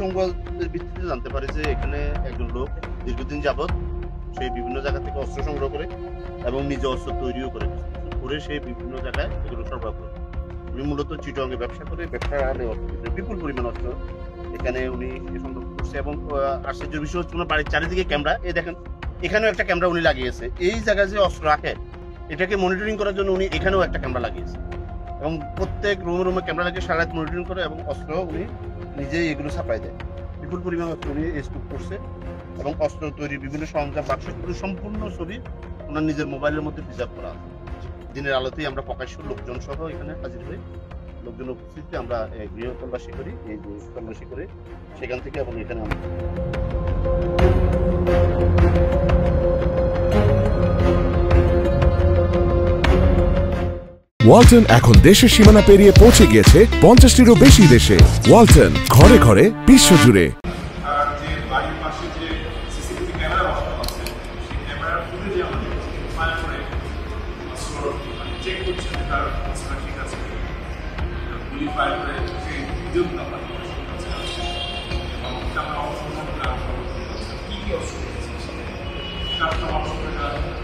সংবাদের ভিত্তিতে জানতে পারি যে এখানে একজন লোক দীর্ঘদিন যাবৎ সেই বিভিন্ন জায়গা থেকে অস্ত্র সংগ্রহ করে এবং নিজে অস্ত্র তৈরিও করে সেই বিভিন্ন জায়গায় এগুলো সরবরাহ করে। উনি মূলত চিটংয়ে ব্যবসা করে, বিপুল পরিমাণ অস্ত্র এখানে উনি সংগ্রহ করছে। এবং আশ্চর্যের বিষয় হচ্ছে ওনার বাড়ির চারিদিকে ক্যামেরা, এই দেখেন এখানেও একটা ক্যামেরা উনি লাগিয়েছে। এই জায়গায় যে অস্ত্র রাখে এটাকে মনিটরিং করার জন্য উনি এখানেও একটা ক্যামেরা লাগিয়েছে এবং প্রত্যেক রুমে রুমে ক্যামেরা লাগিয়ে সারা রাত মনিটরিং করে এবং অস্ত্র উনি নিজেই এগুলো সাপ্লাই দেয়। বিপুল পরিমাণ অস্ত্র উনি স্টক করছে এবং অস্ত্র তৈরির বিভিন্ন সরঞ্জাম বাক্সগুলো সম্পূর্ণ ছবি ওনার নিজের মোবাইলের মধ্যে প্রিজার্ভ করা আছে। দিনের আলোতেই আমরা প্রকাশ্য লোকজন সহ এখানে হাজির হই, লোকজন উপস্থিতিতে আমরা গৃহ তল্লাশি করি, এই যে তল্লাশি করে সেখান থেকে এবং এখানে আমরা ওয়ালটন এখন দেশের সীমানা পেরিয়ে পৌঁছে গিয়েছে 50টিরও বেশি দেশে। ওয়ালটন, ঘরে ঘরে বিশ্বজুড়ে। কি